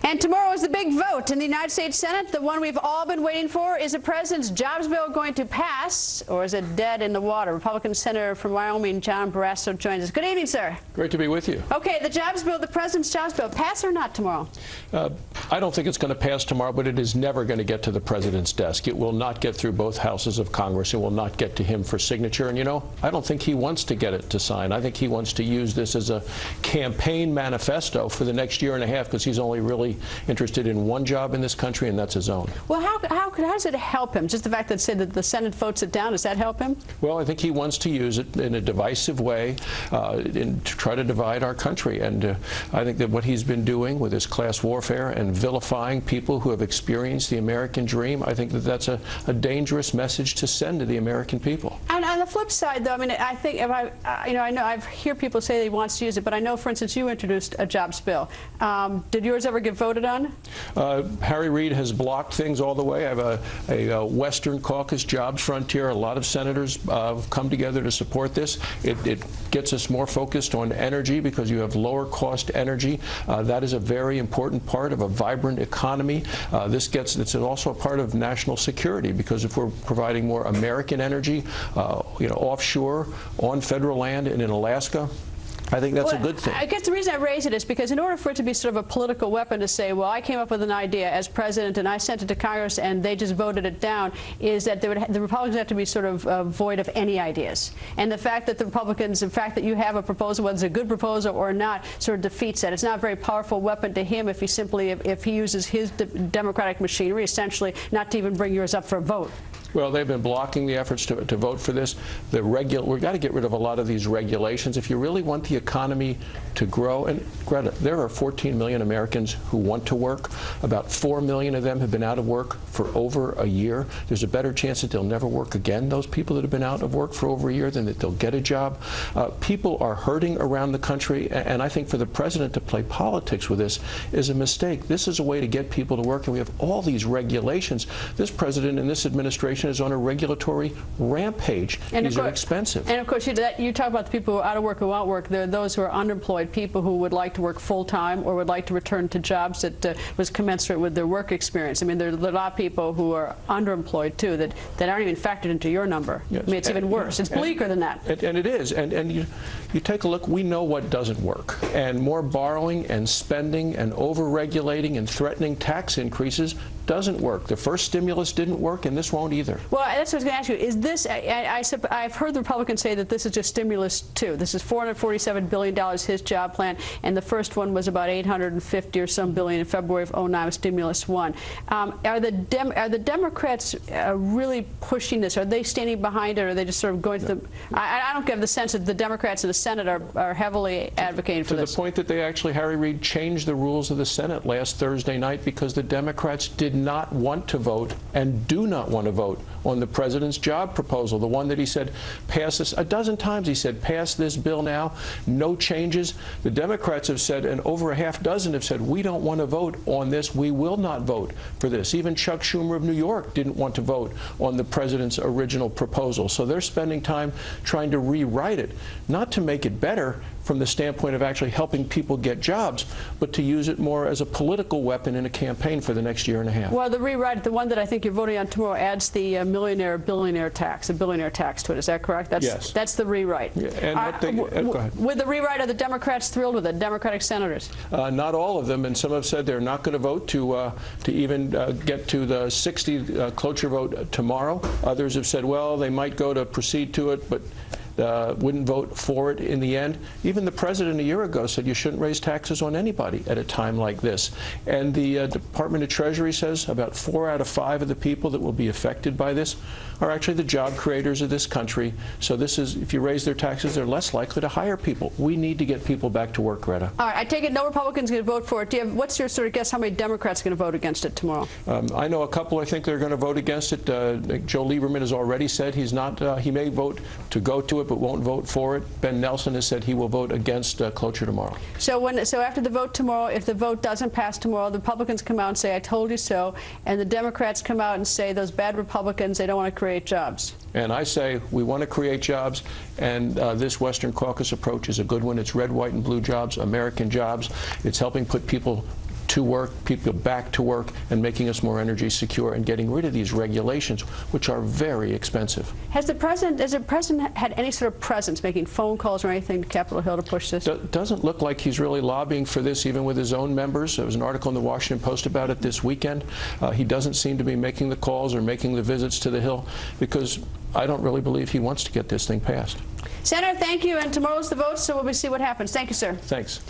And tomorrow is the big vote in the United States Senate, the one we've all been waiting for. Is the president's jobs bill going to pass, or is it dead in the water? Republican Senator from Wyoming, John Barrasso, joins us. Good evening, sir. Great to be with you. Okay, the jobs bill, the president's jobs bill, pass or not tomorrow? I don't think it's going to pass tomorrow, but it is never going to get to the president's desk. It will not get through both houses of Congress. It will not get to him for signature. And, you know, I don't think he wants to get it to sign. I think he wants to use this as a campaign manifesto for the next year and a half, because he's only really interested in one job in this country, and that's his own. Well, how does it help him? Just the fact that, say, that the Senate votes it down, does that help him? Well, I think he wants to use it in a divisive way to try to divide our country. And I think that what he's been doing with his class warfare and vilifying people who have experienced the American dream, I think that that's a dangerous message to send to the American people. And on the flip side, though, I mean, I think if I hear people say that he wants to use it, but I know, for instance, you introduced a jobs bill. Did yours ever get voted on? Harry Reid has blocked things all the way. I have a Western Caucus jobs frontier. A lot of senators come together to support this. It gets us more focused on energy, because you have lower cost energy. That is a very important part of a vibrant economy. It's also a part of national security, because if we're providing more American energy, offshore, on federal land, and in Alaska, I think that's a good thing. I guess the reason I raise it is because in order for it to be sort of a political weapon to say, well, I came up with an idea as president and I sent it to Congress and they just voted it down, is that the Republicans have to be sort of void of any ideas. And the fact that the Republicans, the fact that you have a proposal, whether it's a good proposal or not, sort of defeats that. It's not a very powerful weapon to him if he uses his democratic machinery, essentially, not to even bring yours up for a vote. Well, they've been blocking the efforts to vote for this. We've got to get rid of a lot of these regulations. If you really want the economy to grow, and Greta, there are 14 million Americans who want to work. About 4 million of them have been out of work for over a year. There's a better chance that they'll never work again, those people that have been out of work for over a year, than that they'll get a job. People are hurting around the country, and I think for the president to play politics with this is a mistake. This is a way to get people to work, and we have all these regulations. This president and this administration is on a regulatory rampage. These are expensive. And of course, you talk about the people who are out of work who want work. There are those who are underemployed, people who would like to work full-time or would like to return to jobs that was commensurate with their work experience. I mean, there are a lot of people who are underemployed, too, that aren't even factored into your number. Yes. I mean, it's even worse. It's bleaker than that. And it is. And you take a look, we know what doesn't work. And more borrowing and spending and over-regulating and threatening tax increases doesn't work. The first stimulus didn't work, and this won't either. Well, that's what I was going to ask you. Is this, I've heard the Republicans say that this is just stimulus 2. This is $447 billion, his job plan, and the first one was about $850 or some billion in February of '09 with stimulus 1. Are the Democrats really pushing this? Are they standing behind it, or are they just sort of going to the... I don't get the sense that the Democrats in the Senate are heavily advocating for this. To the point that they actually, Harry Reid changed the rules of the Senate last Thursday night because the Democrats did not want to vote and do not want to vote on the president's job proposal, the one that he said pass this. A dozen times he said pass this bill now, no changes. The Democrats have said, and over a half dozen have said, we don't want to vote on this. We will not vote for this. Even Chuck Schumer of New York didn't want to vote on the president's original proposal. So they're spending time trying to rewrite it, not to make it better from the standpoint of actually helping people get jobs, but to use it more as a political weapon in a campaign for the next year and a half. Well, the rewrite, the one that I think you're voting on tomorrow, adds the billionaire tax to it. Is that correct? Yes. That's the rewrite. Yeah, and go ahead. With the rewrite, are the Democrats thrilled with it, Democratic senators? Not all of them, and some have said they're not going to vote to even get to the 60 cloture vote tomorrow. Others have said, well, they might go to proceed to it, but wouldn't vote for it in the end. Even the president a year ago said you shouldn't raise taxes on anybody at a time like this. And the Department of Treasury says about 4 out of 5 of the people that will be affected by this are actually the job creators of this country. So this is, if you raise their taxes, they're less likely to hire people. We need to get people back to work, Greta. All right, I take it no Republicans going to vote for it. What's your sort of guess how many Democrats are going to vote against it tomorrow? I know a couple I think they're going to vote against it. Joe Lieberman has already said he's not, he may vote to go to it, but won't vote for it. Ben Nelson has said he will vote against cloture tomorrow. So after the vote tomorrow, if the vote doesn't pass tomorrow, the Republicans come out and say, I told you so, and the Democrats come out and say, those bad Republicans, they don't want to create jobs. And I say we want to create jobs, and this Western Caucus approach is a good one. It's red, white, and blue jobs, American jobs. It's helping put people to work, people back to work, and making us more energy secure and getting rid of these regulations, which are very expensive. Has the president had any sort of presence, making phone calls or anything to Capitol Hill to push this? Doesn't look like he's really lobbying for this, even with his own members. There was an article in the Washington Post about it this weekend. He doesn't seem to be making the calls or making the visits to the Hill, because I don't really believe he wants to get this thing passed. Senator, thank you. And tomorrow's the vote, so we'll see what happens. Thank you, sir. Thanks.